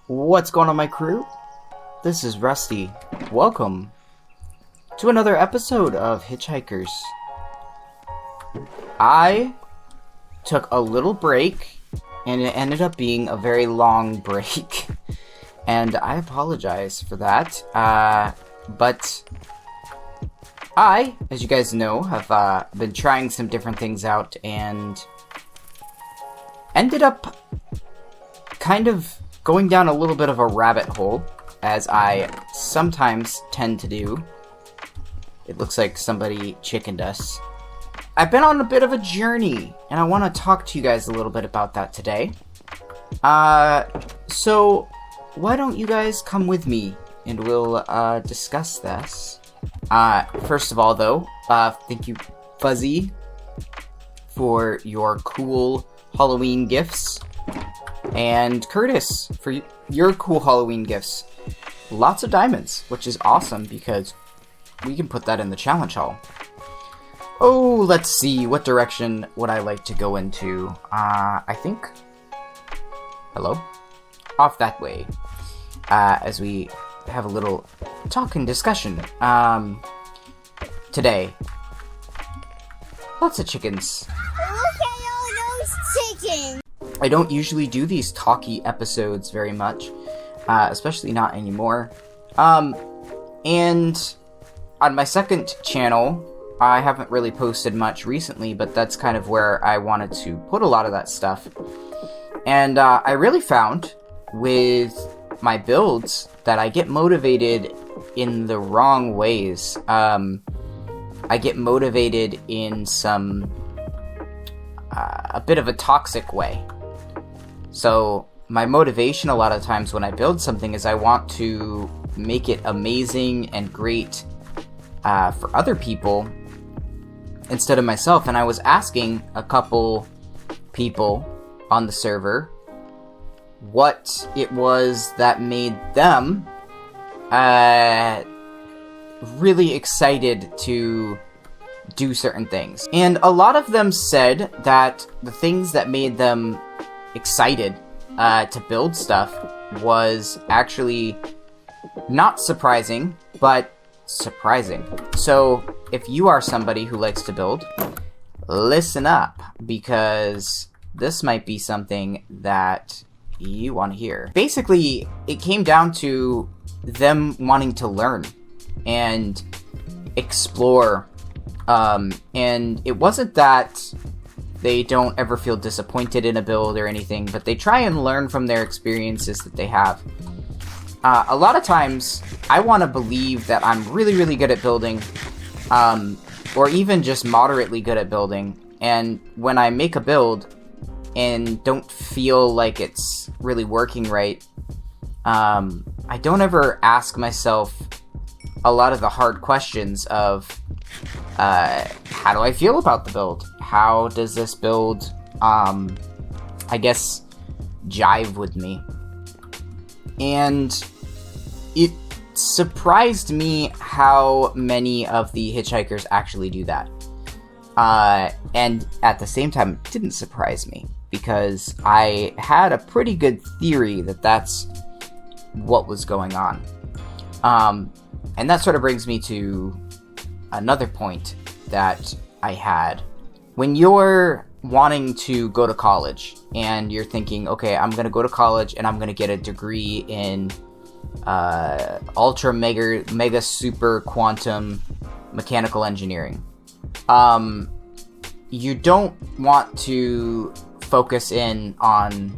What's going on, my crew? This is Rusty. Welcome to another episode of Hitchhikers. I took a little break, and it ended up being a very long break. And I apologize for that. But I, as you guys know, have been trying some different things out and ended up kind of going down a little bit of a rabbit hole, as I sometimes tend to do. It looks like somebody chickened us. I've been on a bit of a journey, and I want to talk to you guys a little bit about that today. So why don't you guys come with me, and we'll discuss this. First of all, though, thank you, Fuzzy, for your cool Halloween gifts. And Curtis, for your cool Halloween gifts. Lots of diamonds, which is awesome because we can put that in the challenge hall. Oh, let's see, what direction would I like to go into? I think... Hello? Off that way. As we have a little talk and discussion. Today. Lots of chickens. Look at all those chickens! I don't usually do these talky episodes very much, especially not anymore. And on my second channel, I haven't really posted much recently, but that's kind of where I wanted to put a lot of that stuff. And I really found with my builds that I get motivated in the wrong ways. I get motivated in a bit of a toxic way. So my motivation a lot of times when I build something is I want to make it amazing and great for other people instead of myself. And I was asking a couple people on the server what it was that made them really excited to do certain things. And a lot of them said that the things that made them excited to build stuff was actually not surprising, but surprising. So if you are somebody who likes to build, listen up, because this might be something that you want to hear. Basically, it came down to them wanting to learn and explore, and it wasn't that they don't ever feel disappointed in a build or anything, but they try and learn from their experiences that they have. A lot of times, I want to believe that I'm really, really good at building, or even just moderately good at building, and when I make a build and don't feel like it's really working right, I don't ever ask myself a lot of the hard questions of, how do I feel about the build? How does this build, I guess, jive with me? And it surprised me how many of the Hitchhikers actually do that. And at the same time, it didn't surprise me, because I had a pretty good theory that that's what was going on. And that sort of brings me to another point that I had. When you're wanting to go to college and you're thinking, okay, I'm going to go to college and I'm going to get a degree in ultra mega super quantum mechanical engineering, you don't want to focus in on,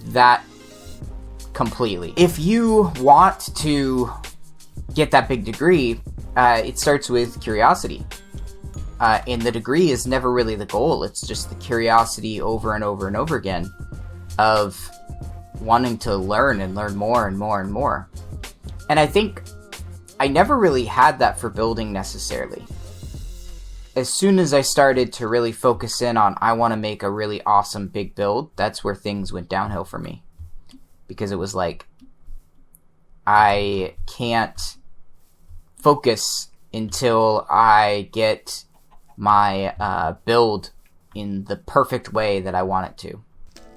that completely. If you want to get that big degree, it starts with curiosity. And the degree is never really the goal. It's just the curiosity over and over and over again of wanting to learn and learn more and more and more. And I think I never really had that for building necessarily. As soon as I started to really focus in on, I want to make a really awesome big build, that's where things went downhill for me. Because it was like, I can't focus until I get my build in the perfect way that I want it to.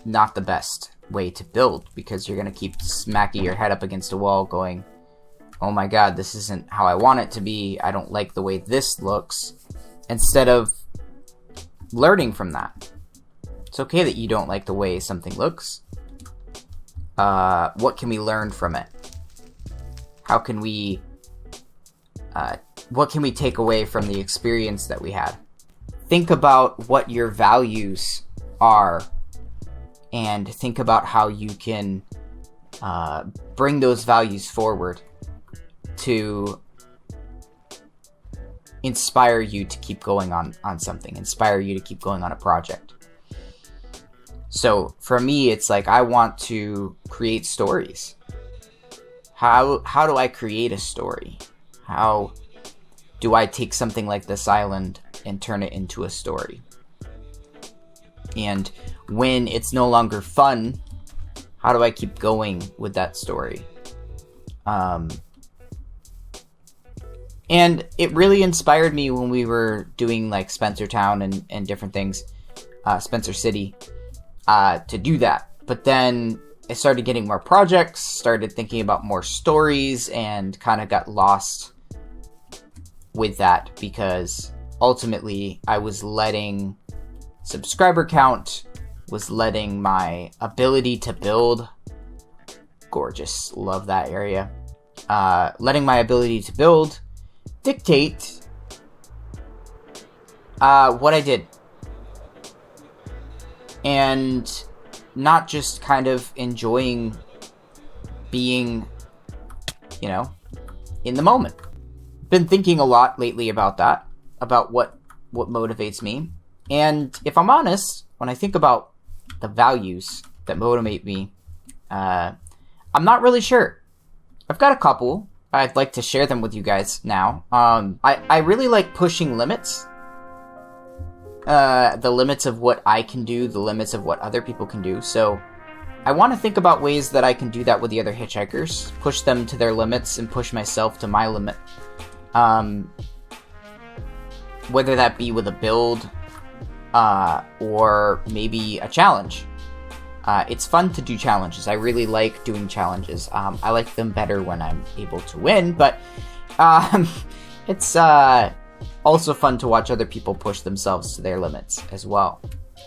Not the best. way to build, because you're going to keep smacking your head up against a wall going, oh my god, this isn't how I want it to be, I don't like the way this looks, instead of learning from that. It's okay that you don't like the way something looks. What can we learn from it? How can we, what can we take away from the experience that we had? Think about what your values are, and think about how you can bring those values forward to inspire you to keep going on something, inspire you to keep going on a project. So for me, it's like, I want to create stories. How do I create a story? How do I take something like this island and turn it into a story? And when it's no longer fun, how do I keep going with that story? And it really inspired me when we were doing like Spencer Town and different things, Spencer City, to do that. But then I started getting more projects, started thinking about more stories, and kind of got lost with that, because ultimately I was letting subscriber count, was letting my ability to build, gorgeous, love that area, letting my ability to build dictate what I did, and not just kind of enjoying being, you know, in the moment. Been thinking a lot lately about that, about what motivates me. And if I'm honest, when I think about the values that motivate me, I'm not really sure. I've got a couple. I'd like to share them with you guys now. I really like pushing limits. The limits of what I can do, the limits of what other people can do. So I want to think about ways that I can do that with the other hitchhikers, push them to their limits and push myself to my limit. Whether that be with a build, or maybe a challenge. It's fun to do challenges. I really like doing challenges. I like them better when I'm able to win, but it's also fun to watch other people push themselves to their limits as well.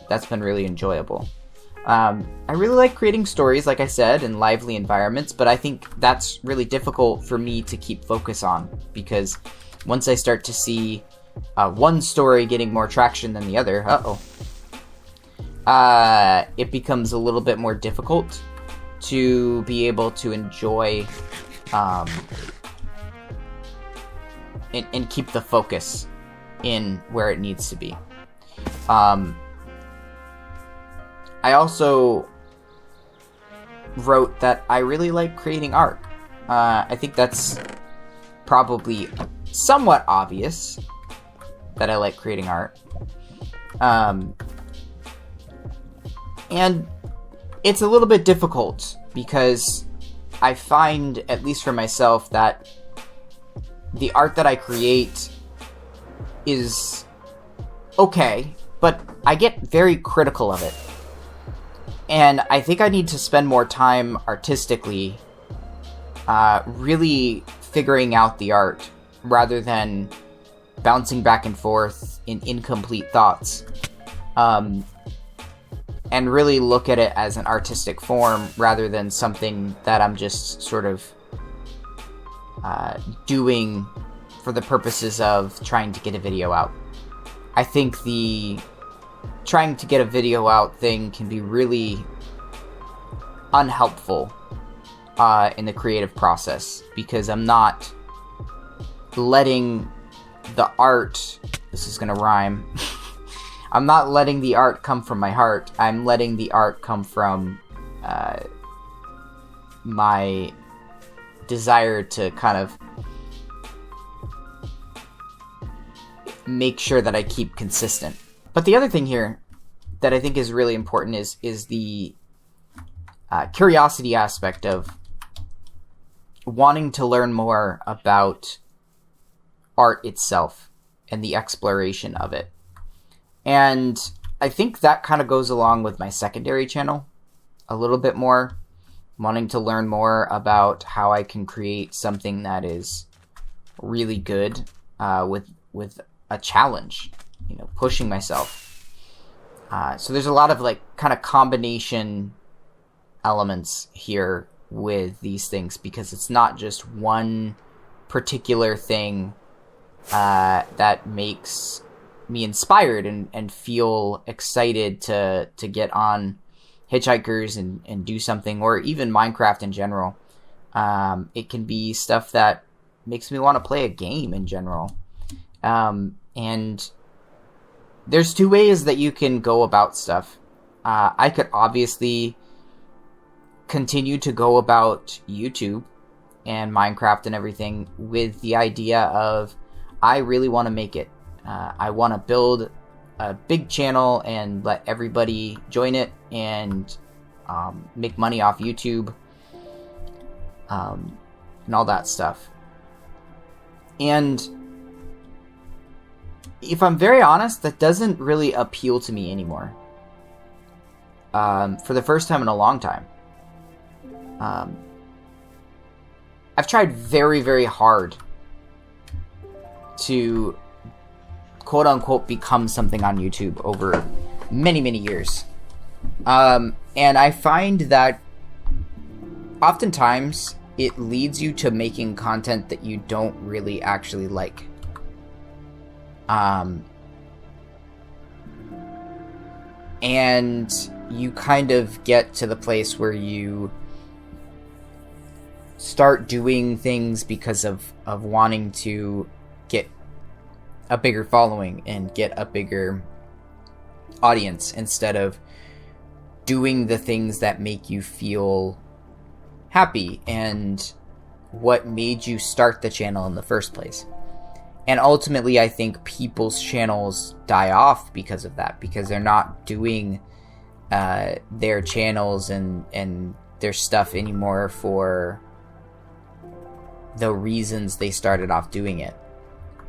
That's been really enjoyable. I really like creating stories, like I said, in lively environments, but I think that's really difficult for me to keep focus on, because once I start to see one story getting more traction than the other, it becomes a little bit more difficult to be able to enjoy and keep the focus in where it needs to be. I also wrote that I really like creating art. I think that's probably somewhat obvious that I like creating art. And it's a little bit difficult, because I find, at least for myself, that the art that I create is okay, but I get very critical of it. And I think I need to spend more time artistically, really figuring out the art, rather than bouncing back and forth in incomplete thoughts. And really look at it as an artistic form, rather than something that I'm just sort of doing for the purposes of trying to get a video out. I think the trying to get a video out thing can be really unhelpful in the creative process, because I'm not letting the art, this is gonna rhyme, I'm not letting the art come from my heart. I'm letting the art come from my desire to kind of make sure that I keep consistent. But the other thing here that I think is really important is the curiosity aspect of wanting to learn more about art itself and the exploration of it. And I think that kind of goes along with my secondary channel. a little bit more, wanting to learn more about how I can create something that is really good with a challenge, pushing myself. So there's a lot of like kind of combination elements here with these things, because it's not just one particular thing that makes me inspired and feel excited to get on Hitchhikers and do something, or even Minecraft in general. It can be stuff that makes me want to play a game in general. And there's two ways that you can go about stuff. I could obviously continue to go about YouTube and Minecraft and everything with the idea of, I really want to make it. I want to build a big channel and let everybody join it and make money off YouTube and all that stuff. And if I'm very honest, that doesn't really appeal to me anymore. For the first time in a long time. I've tried very, very hard to quote-unquote become something on YouTube over many, many years. And I find that oftentimes it leads you to making content that you don't really actually like. And you kind of get to the place where you start doing things because of wanting to get a bigger following and get a bigger audience, instead of doing the things that make you feel happy and what made you start the channel in the first place. And ultimately, I think people's channels die off because of that, because they're not doing their channels and their stuff anymore for the reasons they started off doing it.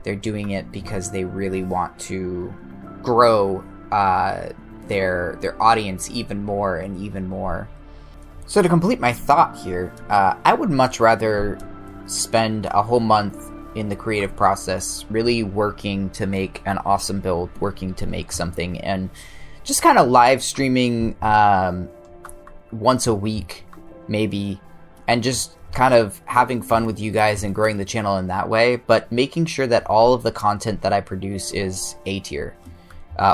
They're doing it because they really want to grow their audience even more and even more. So to complete my thought here, I would much rather spend a whole month in the creative process really working to make an awesome build, working to make something, and just kind of live streaming once a week maybe, and just kind of having fun with you guys and growing the channel in that way, but making sure that all of the content that I produce is A tier,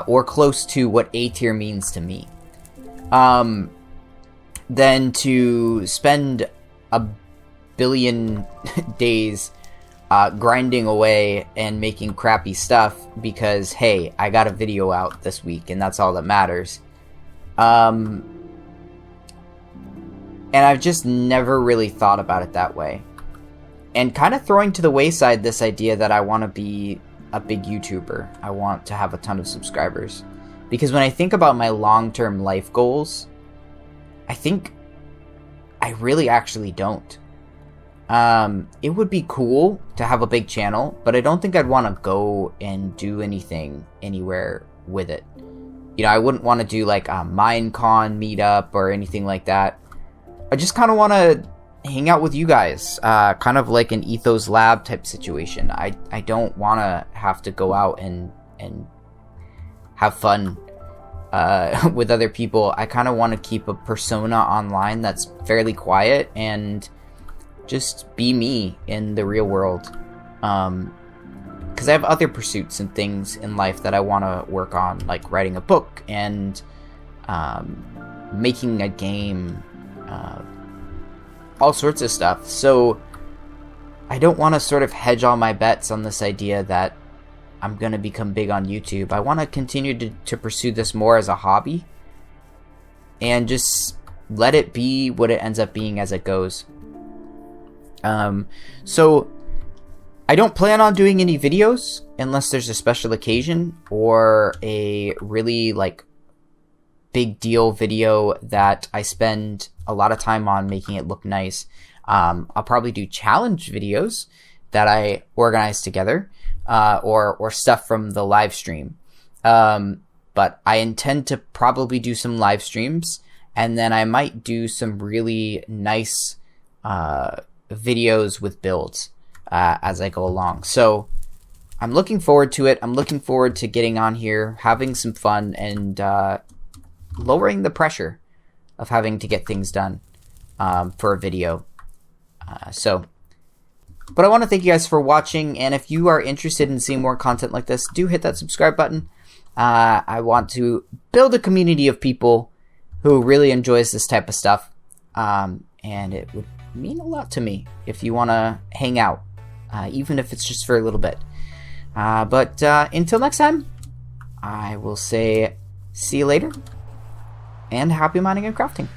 or close to what A tier means to me. Then to spend a billion days grinding away and making crappy stuff because, hey, I got a video out this week and that's all that matters. And I've just never really thought about it that way. And kind of throwing to the wayside this idea that I want to be a big YouTuber. I want to have a ton of subscribers. Because when I think about my long-term life goals, I think I really actually don't. It would be cool to have a big channel, but I don't think I'd want to go and do anything anywhere with it. I wouldn't want to do like a Minecon meetup or anything like that. I just kind of want to hang out with you guys, kind of like an Ethos Lab type situation. I don't want to have to go out and have fun with other people. I kind of want to keep a persona online that's fairly quiet and just be me in the real world. Because I have other pursuits and things in life that I want to work on, like writing a book and making a game, all sorts of stuff. So I don't want to sort of hedge all my bets on this idea that I'm going to become big on YouTube. I want to continue to pursue this more as a hobby and just let it be what it ends up being as it goes. So I don't plan on doing any videos unless there's a special occasion or a really like big deal video that I spend a lot of time on making it look nice. I'll probably do challenge videos that I organize together, or stuff from the live stream. But I intend to probably do some live streams and then I might do some really nice videos with builds as I go along. So I'm looking forward to it. I'm looking forward to getting on here, having some fun, and lowering the pressure of having to get things done for a video. But I want to thank you guys for watching, and if you are interested in seeing more content like this, do hit that subscribe button. I want to build a community of people who really enjoys this type of stuff, and it would mean a lot to me if you want to hang out, even if it's just for a little bit. But until next time, I will say see you later, and happy mining and crafting.